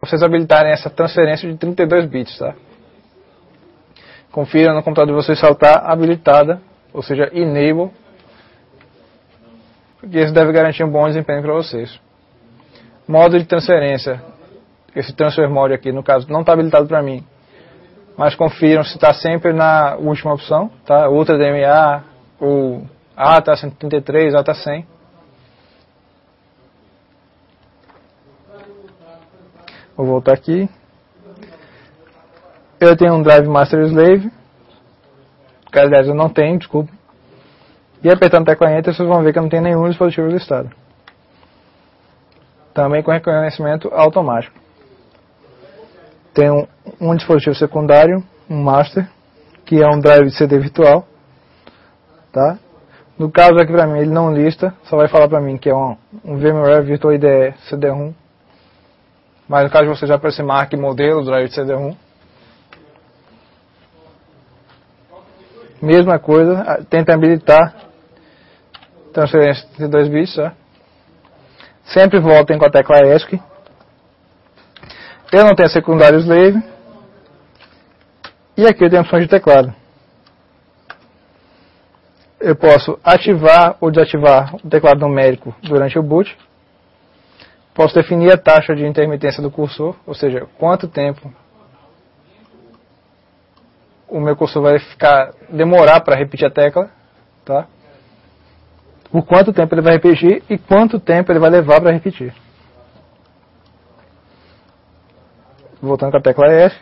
vocês habilitarem essa transferência de 32 bits, tá? Confira no computador de vocês se ela está habilitada, ou seja, enable, porque isso deve garantir um bom desempenho para vocês. Modo de transferência, esse transfer mode aqui, no caso, não está habilitado para mim, mas confiram se está sempre na última opção, tá? Ultra DMA, ou ATA 133, ATA 100. Vou voltar aqui. Eu tenho um Drive Master Slave, que aliás eu não tenho, desculpa. E apertando a tecla Enter, vocês vão ver que eu não tenho nenhum dispositivo listado. Também com reconhecimento automático. Tenho um dispositivo secundário, um Master, que é um drive de CD virtual. Tá? No caso aqui para mim, ele não lista, só vai falar para mim que é um VMware Virtual IDE CD-ROM. Mas no caso de você já aparecer marca e modelo, drive de CD-ROM. Mesma coisa, tenta habilitar transferência de 32 bits, tá? Sempre voltem com a tecla ESC. Eu não tenho secundário slave. E aqui eu tenho opções de teclado. Eu posso ativar ou desativar o teclado numérico durante o boot. Posso definir a taxa de intermitência do cursor, ou seja, quanto tempo o meu cursor vai demorar para repetir a tecla, tá? Por quanto tempo ele vai repetir e quanto tempo ele vai levar para repetir. Voltando com a tecla F.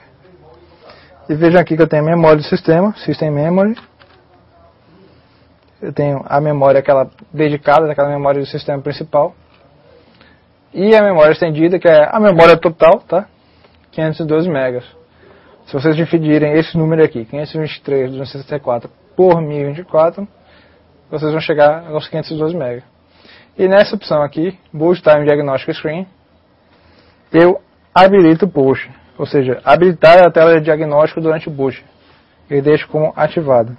E vejam aqui que eu tenho a memória do sistema, System Memory. Eu tenho a memória aquela dedicada, daquela memória do sistema principal. E a memória estendida, que é a memória total, tá? 512 MB. Se vocês dividirem esse número aqui, 523, 264 por 1024, vocês vão chegar aos 512 MB. E nessa opção aqui, Boot Time Diagnostic Screen, eu habilito o push, ou seja, habilitar a tela de diagnóstico durante o boot. Eu deixo como ativado.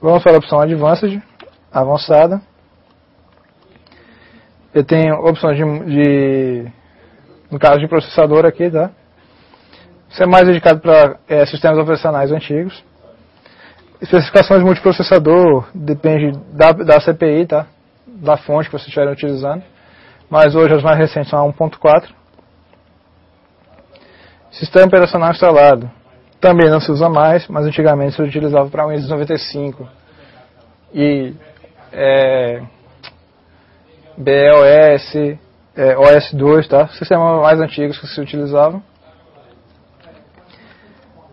Vamos para a opção Advanced, avançada. Eu tenho opções no caso de processador aqui, tá? Isso é mais dedicado para sistemas operacionais antigos. Especificações de multiprocessador depende da CPI, tá? Da fonte que vocês estiverem utilizando. Mas hoje as mais recentes são a 1.4. Sistema operacional instalado. Também não se usa mais, mas antigamente se utilizava para Windows 95. E BLOS, OS2, tá? Sistemas mais antigos que se utilizavam.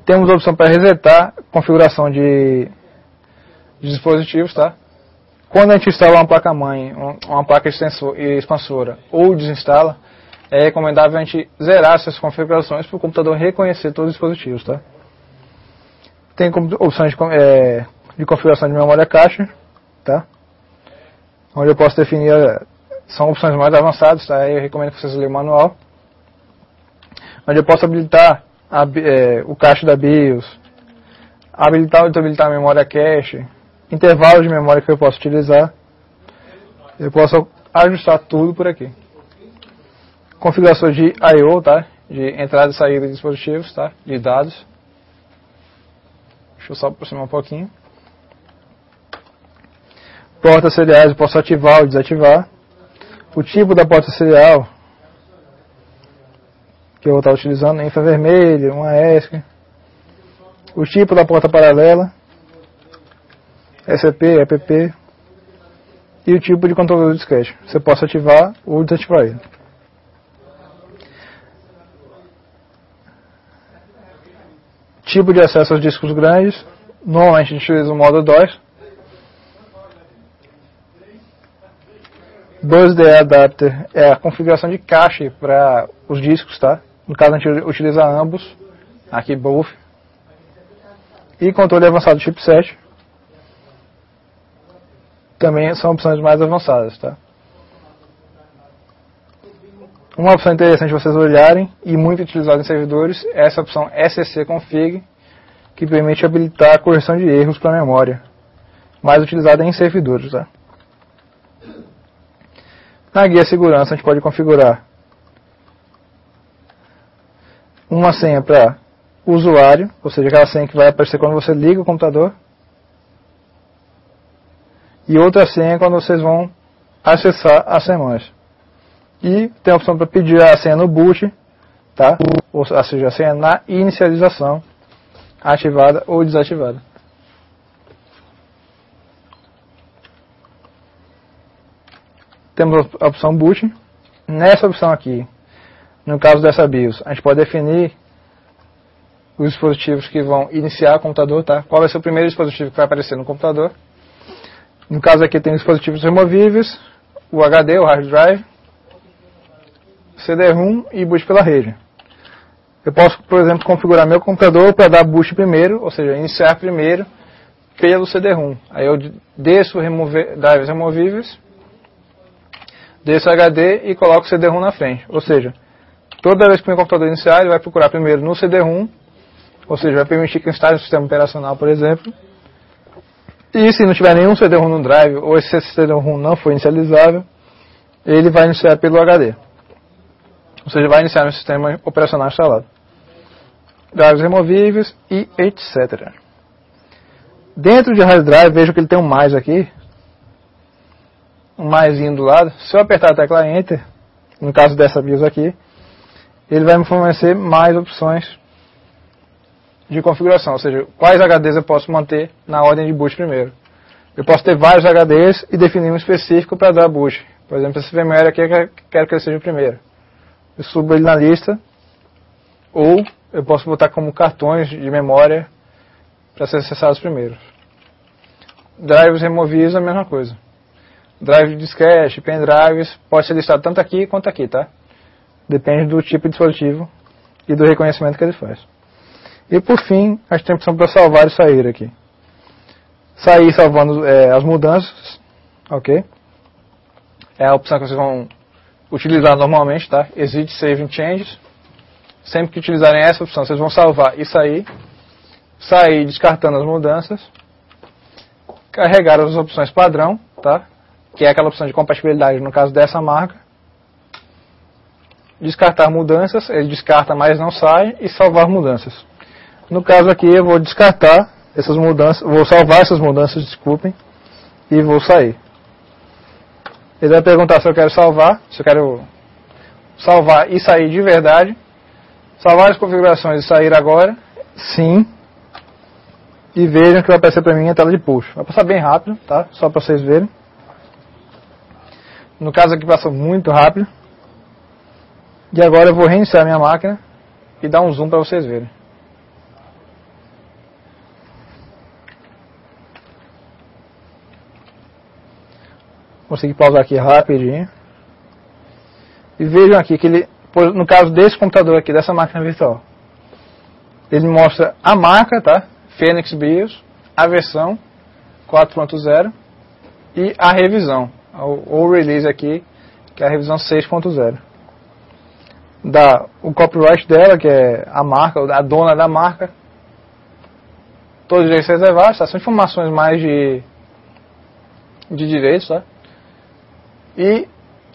Temos a opção para resetar configuração de dispositivos, tá? Quando a gente instala uma placa-mãe, uma placa expansora ou desinstala, é recomendável a gente zerar essas configurações para o computador reconhecer todos os dispositivos, tá? Tem opções de configuração de memória cache, tá? Onde eu posso definir, são opções mais avançadas, tá? Eu recomendo que vocês leiam o manual. Onde eu posso habilitar o cache da BIOS, habilitar ou desabilitar a memória cache, intervalos de memória que eu posso utilizar. Eu posso ajustar tudo por aqui. Configurações de I/O, tá? De entrada e saída de dispositivos, tá? De dados. Deixa eu só aproximar um pouquinho. Portas seriais eu posso ativar ou desativar. O tipo da porta serial que eu vou estar utilizando, infravermelho, uma ESC. O tipo da porta paralela, SCP, EPP. E o tipo de controlador de disquete. Você pode ativar ou desativar ele. Tipo de acesso aos discos grandes. Normalmente a gente utiliza o modo DOS. 2D Adapter é a configuração de cache para os discos, tá? No caso a gente utiliza ambos, aqui both. E controle avançado chipset. Também são opções mais avançadas, tá? Uma opção interessante de vocês olharem e muito utilizada em servidores é essa opção SCC Config, que permite habilitar a correção de erros para a memória, mais utilizada em servidores, tá? Na guia segurança a gente pode configurar uma senha para usuário, ou seja, aquela senha que vai aparecer quando você liga o computador, e outra senha quando vocês vão acessar as semanas. E tem a opção para pedir a senha no boot, tá? Ou seja, a senha na inicialização, ativada ou desativada. Temos a opção boot. Nessa opção aqui, no caso dessa BIOS, a gente pode definir os dispositivos que vão iniciar o computador, tá? Qual vai ser o primeiro dispositivo que vai aparecer no computador. No caso aqui tem dispositivos removíveis, o HD, o hard drive, CD-ROM e boot pela rede. Eu posso, por exemplo, configurar meu computador para dar boot primeiro, ou seja, iniciar primeiro pelo CD-ROM. Aí eu desço drives removíveis, desço o HD e coloco o CD-ROM na frente. Ou seja, toda vez que o meu computador iniciar, ele vai procurar primeiro no CD-ROM, ou seja, vai permitir que instale o sistema operacional, por exemplo. E se não tiver nenhum CD-ROM no drive, ou se esse CD-ROM não for inicializável, ele vai iniciar pelo HD. Ou seja, vai iniciar no sistema operacional instalado. Drives removíveis e etc. Dentro de hard drive, vejo que ele tem um mais aqui. Um maisinho do lado. Se eu apertar a tecla Enter, no caso dessa BIOS aqui, ele vai me fornecer mais opções de configuração. Ou seja, quais HDs eu posso manter na ordem de boot primeiro. Eu posso ter vários HDs e definir um específico para dar boot. Por exemplo, esse VMware aqui eu quero que ele seja o primeiro. Eu subo ele na lista, ou eu posso botar como cartões de memória para ser acessados primeiros. Drives removíveis é a mesma coisa. Drive de disquete, pendrives, pode ser listado tanto aqui quanto aqui, tá? Depende do tipo de dispositivo e do reconhecimento que ele faz. E por fim, a gente tem a opção para salvar e sair aqui. Sair salvando as mudanças, ok? É a opção que vocês vão utilizar normalmente, tá? Exit Saving Changes. Sempre que utilizarem essa opção, vocês vão salvar e sair. Sair descartando as mudanças. Carregar as opções padrão, tá? Que é aquela opção de compatibilidade no caso dessa marca. Descartar mudanças, ele descarta, mas não sai. E salvar mudanças. No caso aqui eu vou descartar essas mudanças, vou salvar essas mudanças, desculpem, e vou sair. Ele vai perguntar se eu quero salvar, se eu quero salvar e sair de verdade. Salvar as configurações e sair agora, sim. E vejam que vai aparecer para mim a tela de push. Vai passar bem rápido, tá? Só para vocês verem. No caso aqui passou muito rápido. E agora eu vou reiniciar minha máquina e dar um zoom para vocês verem. Consegui pausar aqui rapidinho. E vejam aqui que ele, no caso desse computador aqui, dessa máquina virtual, ele mostra a marca, tá? Phoenix BIOS, a versão 4.0 e a revisão, ou release aqui, que é a revisão 6.0. Dá o copyright dela, que é a marca, a dona da marca, todos os direitos reservados, tá? São informações mais de direitos, tá? E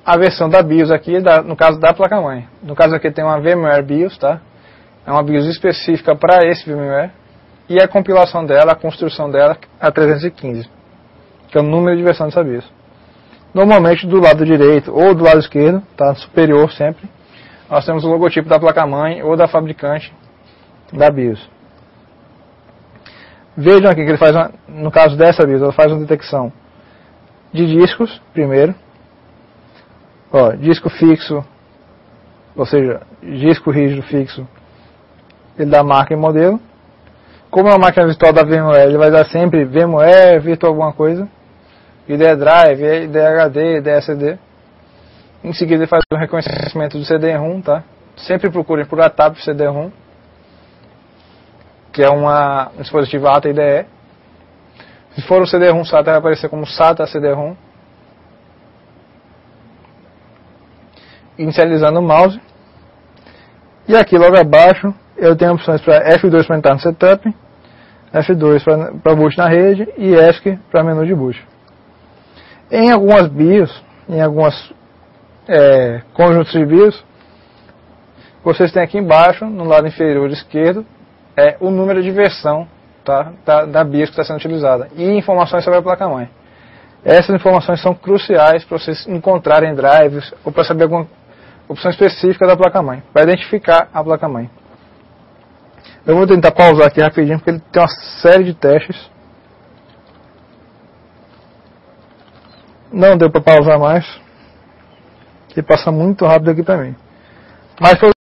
a versão da BIOS aqui, no caso da placa-mãe. No caso aqui tem uma VMware BIOS, tá? É uma BIOS específica para esse VMware. E a compilação dela, a construção dela, a 315. Que é o número de versão dessa BIOS. Normalmente do lado direito ou do lado esquerdo, tá? Superior sempre. Nós temos o logotipo da placa-mãe ou da fabricante da BIOS. Vejam aqui que ele faz, no caso dessa BIOS, ela faz uma detecção de discos, primeiro. Ó, disco fixo, ou seja, disco rígido fixo, ele dá marca e modelo. Como é uma máquina virtual da VMware, ele vai dar sempre VMware, virtual alguma coisa. IDE Drive, IDE HD, IDE SD. Em seguida ele faz o reconhecimento do CD-ROM, tá? Sempre procurem por ATAP CD-ROM, que é um dispositivo ATA IDE. Se for o CD-ROM SATA, vai aparecer como SATA CD-ROM. Inicializando o mouse. E aqui logo abaixo eu tenho opções para F2 para entrar no setup, F2 para boot na rede e ESC para menu de boot. Em algumas BIOS, em algumas conjuntos de BIOS, vocês têm aqui embaixo, no lado inferior esquerdo, o número de versão, tá, da BIOS que está sendo utilizada e informações sobre a placa-mãe. Essas informações são cruciais para vocês encontrarem drives ou para saber alguma opção específica da placa-mãe, para identificar a placa-mãe. Eu vou tentar pausar aqui rapidinho, porque ele tem uma série de testes. Não deu para pausar mais, que passa muito rápido aqui para mim. Mas